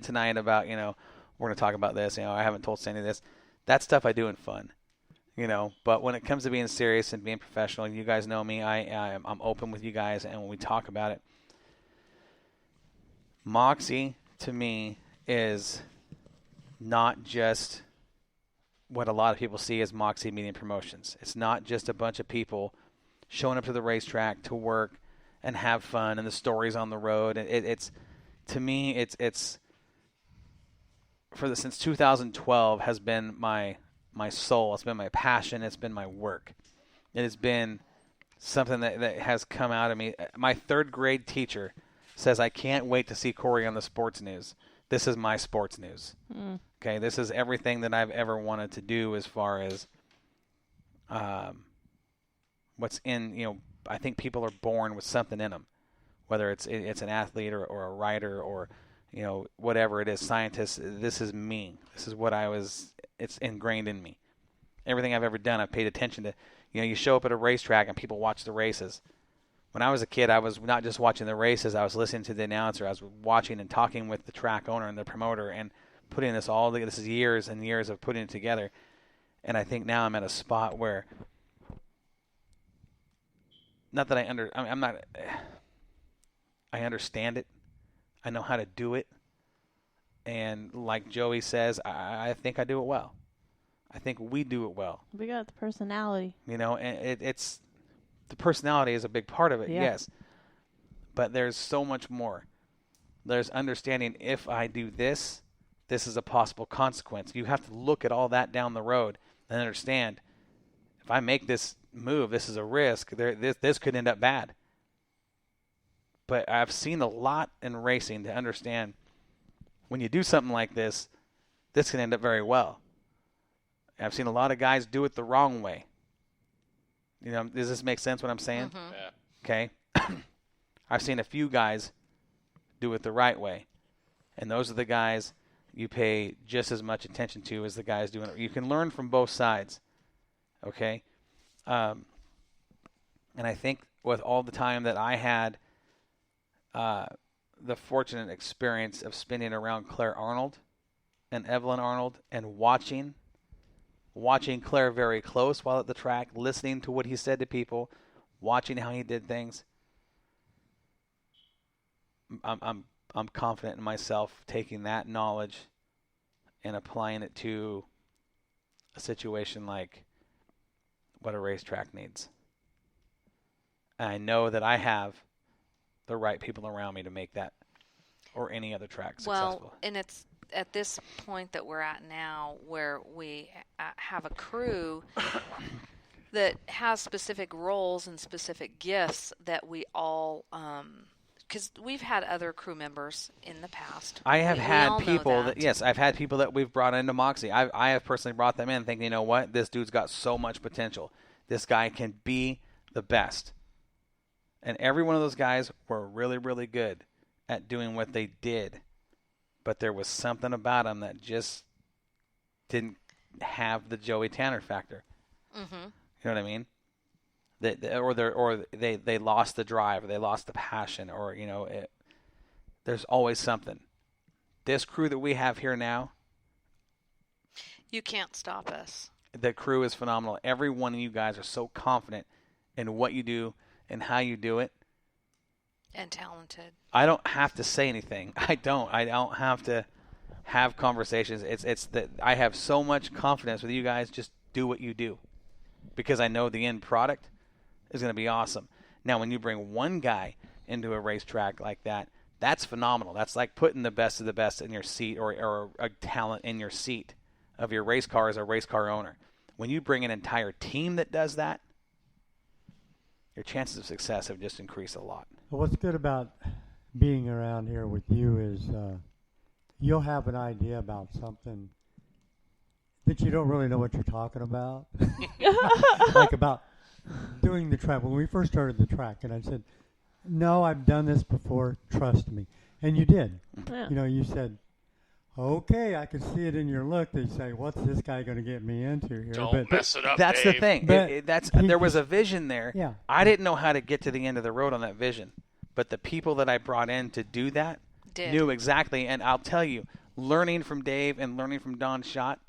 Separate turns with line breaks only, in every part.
tonight about, we're going to talk about this. I haven't told Sandy this. That stuff I do in fun, But when it comes to being serious and being professional, you guys know me. I'm open with you guys, and when we talk about it, Moxie to me is not just what a lot of people see as Moxie Media Promotions. It's not just a bunch of people showing up to the racetrack to work and have fun and the stories on the road. It's to me, it's since 2012 has been my soul. It's been my passion. It's been my work. It has been something that has come out of me. My third grade teacher says, I can't wait to see Corey on the sports news. This is my sports news. Okay, this is everything that I've ever wanted to do as far as what's in, I think people are born with something in them, whether it's an athlete or a writer or, whatever it is, scientist. This is me. This is what it's ingrained in me. Everything I've ever done, I've paid attention to. You show up at a racetrack and people watch the races. When I was a kid, I was not just watching the races. I was listening to the announcer. I was watching and talking with the track owner and the promoter and putting this all together. This is years and years of putting it together. And I think now I'm at a spot where, not that I understand it. I know how to do it. And like Joey says, I think I do it well. I think we do it well.
We got the personality.
And it's the personality is a big part of it, yes. But there's so much more. There's understanding if I do this, this is a possible consequence. You have to look at all that down the road and understand if I make this move, this is a risk. This could end up bad. But I've seen a lot in racing to understand when you do something like this can end up very well. I've seen a lot of guys do it the wrong way. Does this make sense what I'm saying?
Mm-hmm. Yeah.
Okay. I've seen a few guys do it the right way. And those are the guys you pay just as much attention to as the guys doing it. You can learn from both sides. Okay. And I think with all the time that I had the fortunate experience of spending around Claire Arnold and Evelyn Arnold and watching Claire very close while at the track, listening to what he said to people, watching how he did things. I'm confident in myself taking that knowledge and applying it to a situation like what a racetrack needs. And I know that I have the right people around me to make that or any other track successful.
Well, and it's at this point that we're at now where we have a crew that has specific roles and specific gifts that we all because we've had other crew members in the past.
I have had people I've had people that we've brought into Moxie. I have personally brought them in thinking, you know what, this dude's got so much potential. This guy can be the best. And every one of those guys were really, really good at doing what they did. But there was something about them that just didn't have the Joey Tanner factor.
Mm-hmm.
You know what I mean? They lost the drive, or they lost the passion, or there's always something. This crew that we have here now,
you can't stop us.
The crew is phenomenal. Every one of you guys are so confident in what you do and how you do it.
And talented.
I don't have to say anything. I don't have to have conversations. It's that I have so much confidence with you guys. Just do what you do, because I know the end product is going to be awesome. Now, when you bring one guy into a racetrack like that, that's phenomenal. That's like putting the best of the best in your seat, or a talent in your seat of your race car as a race car owner. When you bring an entire team that does that, your chances of success have just increased a lot.
Well, what's good about being around here with you is you'll have an idea about something that you don't really know what you're talking about. Like about doing the track. When we first started the track, and I said, no, I've done this before, trust me. And you did.
Yeah.
You said, okay, I can see it in your look. They say, what's this guy going to get me into here?
Don't mess it up,
That's
Dave.
the thing. There was a vision there.
Yeah.
I didn't know how to get to the end of the road on that vision. But the people that I brought in to do that knew exactly. And I'll tell you, learning from Dave and learning from Don Schott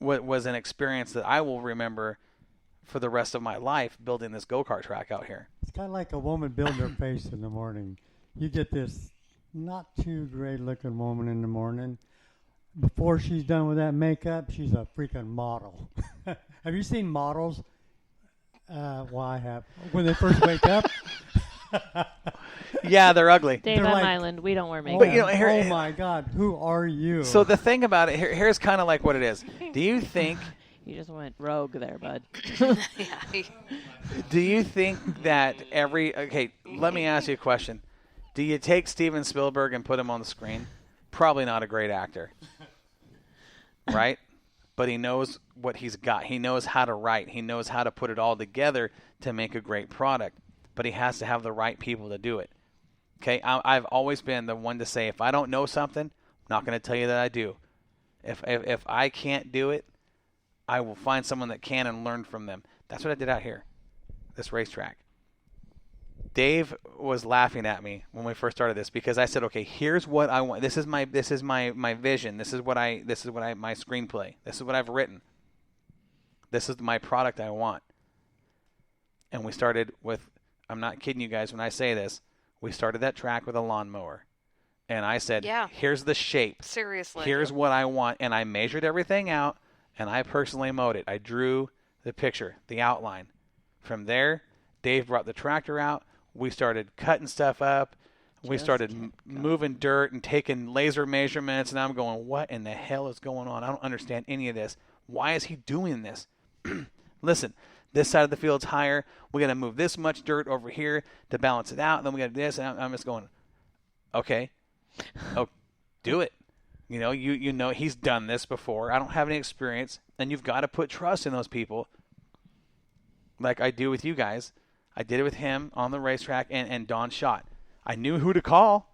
was an experience that I will remember for the rest of my life, building this go-kart track out here.
It's kind of like a woman building her face in the morning. You get this not too great-looking woman in the morning. Before she's done with that makeup, she's a freaking model. Have you seen models? Well, I have. When they first wake up.
Yeah, they're ugly.
Dave
They're
on
like,
Island, we don't wear makeup.
But, you know, here-
oh my God, who are you?
So the thing about it, here's kind of like what it is. Do you think
You just went rogue there, bud.
Yeah.
Do you think that okay, let me ask you a question. Do you take Steven Spielberg and put him on the screen? Probably not a great actor. Right? But he knows what he's got. He knows how to write. He knows how to put it all together to make a great product. But he has to have the right people to do it. Okay? I've always been the one to say, if I don't know something, I'm not going to tell you that I do. If I can't do it, I will find someone that can and learn from them. That's what I did out here, this racetrack. Dave was laughing at me when we first started this because I said, "Okay, here's what I want. This is my vision. This is what my screenplay. This is what I've written. This is my product I want." And we started with, I'm not kidding you guys when I say this, we started that track with a lawnmower. And I said,
Yeah.
"Here's the shape.
Seriously.
Here's what I want." And I measured everything out, and I personally mowed it. I drew the picture, the outline. From there, Dave brought the tractor out. We started cutting stuff up. We started moving dirt and taking laser measurements, and I'm going, what in the hell is going on? I don't understand any of this. Why is he doing this? Listen, this side of the field's higher. We got to move this much dirt over here to balance it out. And then we got to do this, and I'm just going, okay, do it. You know he's done this before. I don't have any experience, and you've got to put trust in those people, like I do with you guys. I did it with him on the racetrack and Don Schott. I knew who to call.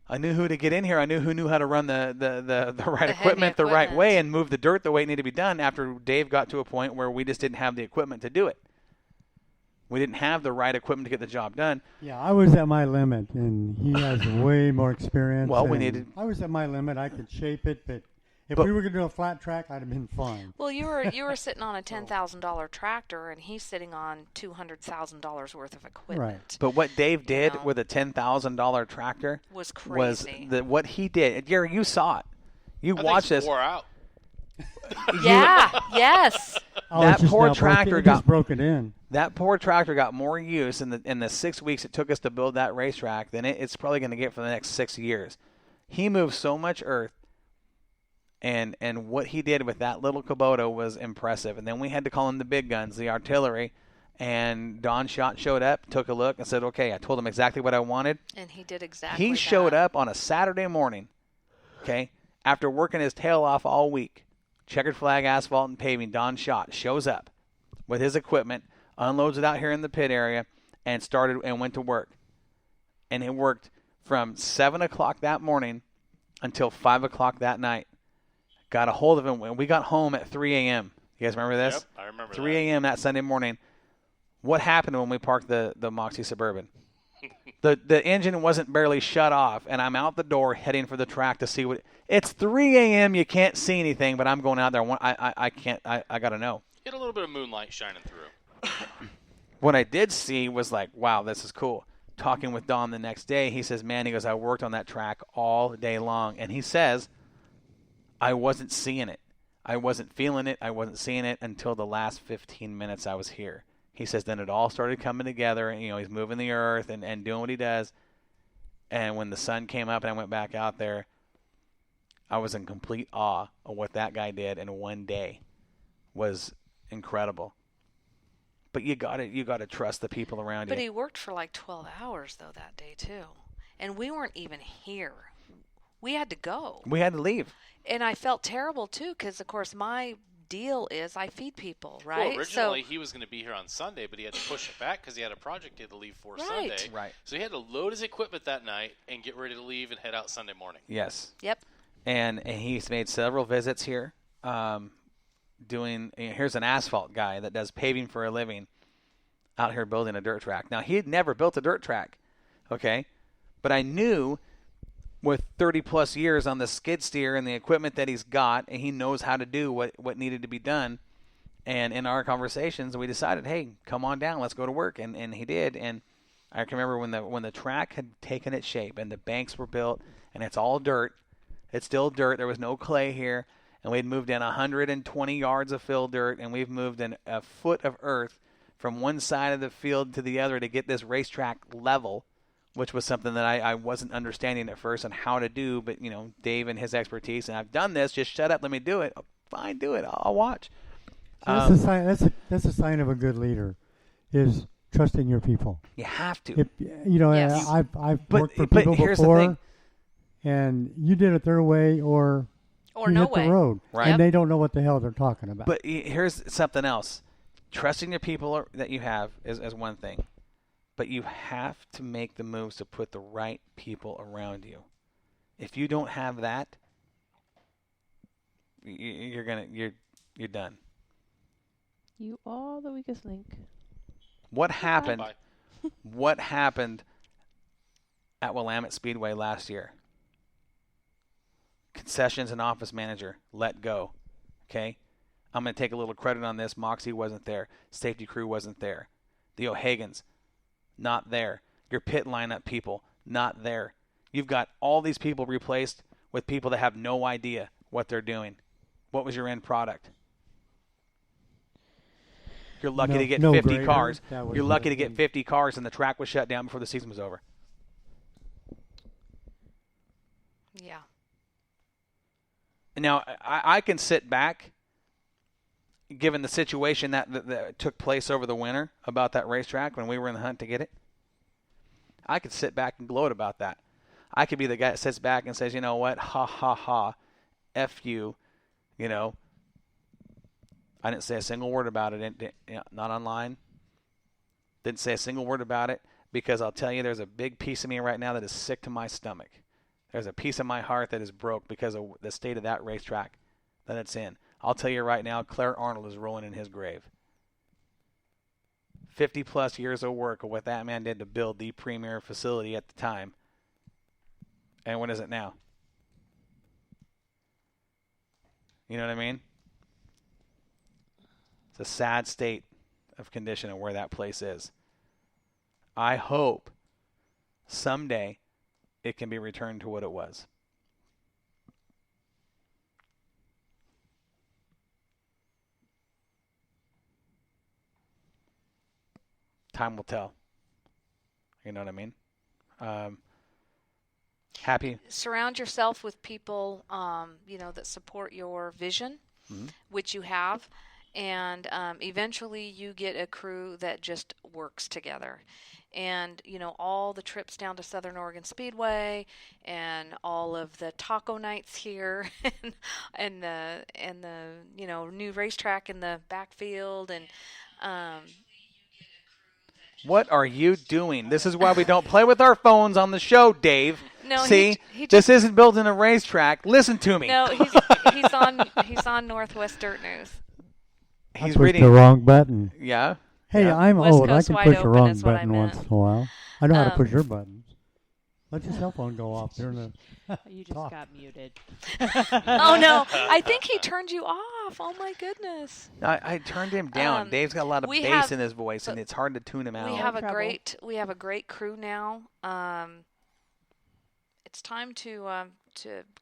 I knew who to get in here. I knew who knew how to run the right equipment the right way and move the dirt the way it needed to be done after Dave got to a point where we just didn't have the equipment to do it. We didn't have the right equipment to get the job done.
Yeah, I was at my limit, and he has way more experience.
Well, we
and
needed...
I was at my limit. I could shape it, but if we were going to do a flat track, I'd have been fine.
Well, you were sitting on a $10,000 tractor, and he's sitting on $200,000 worth of equipment.
Right.
But what Dave did with a $10,000 tractor
was crazy.
What he did. Gary, you saw it. You watched this.
Wore out.
Yeah. Yes.
Oh,
That poor tractor got
broken in.
That poor tractor got more use in the 6 weeks it took us to build that racetrack than it's probably going to get for the next 6 years. He moved so much earth, and what he did with that little Kubota was impressive. And then we had to call in the big guns, the artillery, and Don Schott showed up, took a look, and said, "Okay, I told him exactly what I wanted."
And he did exactly
He
that.
showed up on a Saturday morning, okay, after working his tail off all week. Checkered Flag Asphalt and Paving, Don Schott shows up with his equipment, unloads it out here in the pit area, and went to work. And it worked from 7 o'clock that morning until 5 o'clock that night. Got a hold of him when we got home at 3 a.m. You guys remember this?
Yep, I remember
3 a.m. that Sunday morning. What happened when we parked the Moxie Suburban? The engine wasn't barely shut off, and I'm out the door heading for the track to see what. It's 3 a.m. You can't see anything, but I'm going out there. I can't. I got to know.
Get a little bit of moonlight shining through.
What I did see was like, wow, this is cool. Talking with Don the next day, he says, "Man," he goes, "I worked on that track all day long," and he says, "I wasn't seeing it. I wasn't feeling it. I wasn't seeing it until the last 15 minutes I was here." He says, then it all started coming together, and he's moving the earth and doing what he does. And when the sun came up and I went back out there, I was in complete awe of what that guy did in one day. Was incredible. But you got to trust the people around you.
But he worked for like 12 hours, though, that day, too. And we weren't even here. We had to go.
We had to leave.
And I felt terrible, too, because, of course, my deal is I feed people, right?
Well, originally he was going to be here on Sunday, but he had to push it back because he had a project he had to leave for Sunday.
Right.
So he had to load his equipment that night and get ready to leave and head out Sunday morning.
Yes.
Yep.
And he's made several visits here. Here's an asphalt guy that does paving for a living out here building a dirt track. Now, he had never built a dirt track, okay? But I knew with 30 plus years on the skid steer and the equipment that he's got, and he knows how to do what needed to be done. And in our conversations, we decided, hey, come on down, let's go to work. And he did. And I can remember when the track had taken its shape and the banks were built, and it's all dirt. It's still dirt. There was no clay here. And we'd moved in 120 yards of fill dirt, and we've moved in a foot of earth from one side of the field to the other to get this racetrack level, which was something that I wasn't understanding at first on how to do. But, Dave and his expertise, and I've done this, just shut up, let me do it. Oh, fine, do it. I'll watch.
That's a sign. That's a sign of a good leader, is trusting your people.
You have to.
Yes.
I've worked for people
here's the
before,
thing.
and you did it their way, or you
no
hit
way.
the road,
Right.
and they don't know what the hell they're talking about.
But here's something else. Trusting your people that you have is one thing. But you have to make the moves to put the right people around you. If you don't have that, you're done.
You are the weakest link.
What happened?
Bye.
What happened at Willamette Speedway last year? Concessions and office manager let go. Okay? I'm going to take a little credit on this. Moxie wasn't there. Safety crew wasn't there. The O'Hagans, not there. Your pit lineup people, not there. You've got all these people replaced with people that have no idea what they're doing. What was your end product? You're lucky to get 50
grader.
cars.
That was
You're lucky to
nothing.
get 50 cars, and the track was shut down before the season was over.
Yeah.
Now, I can sit back, given the situation that took place over the winter about that racetrack when we were in the hunt to get it. I could sit back and gloat about that. I could be the guy that sits back and says, you know what, ha, ha, ha, F you, I didn't say a single word about it, not online. Didn't say a single word about it because I'll tell you there's a big piece of me right now that is sick to my stomach. There's a piece of my heart that is broke because of the state of that racetrack that it's in. I'll tell you right now, Claire Arnold is rolling in his grave. 50-plus years of work of what that man did to build the premier facility at the time. And what is it now? You know what I mean? It's a sad state of condition of where that place is. I hope someday it can be returned to what it was. Time will tell. You know what I mean? Happy.
Surround yourself with people, that support your vision, which you have. And eventually you get a crew that just works together. And, all the trips down to Southern Oregon Speedway and all of the taco nights here and the new racetrack in the backfield. And
what are you doing? This is why we don't play with our phones on the show, Dave.
No,
See,
he just,
this isn't building a racetrack. Listen to me.
No, he's on Northwest Dirt News.
I
He's
pushed
reading.
the wrong button.
Yeah.
Hey,
Yeah.
I'm
West
old. I
Coast
can
wide
push the
open
wrong
is what I
button
meant.
once in a while. I know how to
Um,
push your buttons. Let your cell phone go off during the
You just
talk.
got muted.
Oh no, I think he turned you off. Oh my goodness.
I turned him down. Dave's got a lot of
we
bass
have-
in his voice, and it's hard to tune him out.
We have a
Trouble.
great crew now. It's time to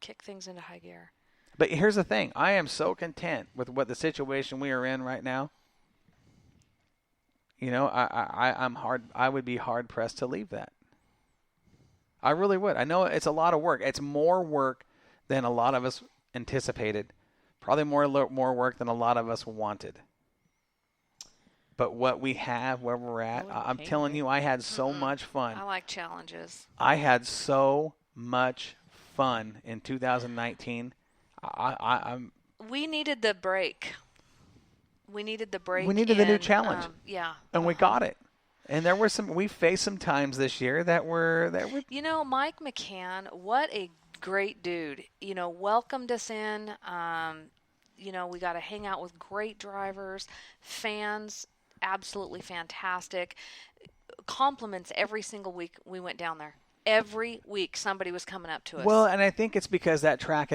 kick things into high gear.
But here's the thing. I am so content with what the situation we are in right now. I would be hard pressed to leave that. I really would. I know it's a lot of work. It's more work than a lot of us anticipated. Probably more work than a lot of us wanted. But what we have, where we're at, I'm telling you, I had so much fun.
I like challenges.
I had so much fun in 2019. I'm.
We needed the break. We needed the break.
We needed the new
and,
challenge.
Yeah.
And we got it. And there were we faced some times this year that were.
Mike McCann, what a great dude. Welcomed us in. We got to hang out with great drivers, fans, absolutely fantastic. Compliments every single week we went down there. every week somebody was coming up to us.
Well, and I think it's because that track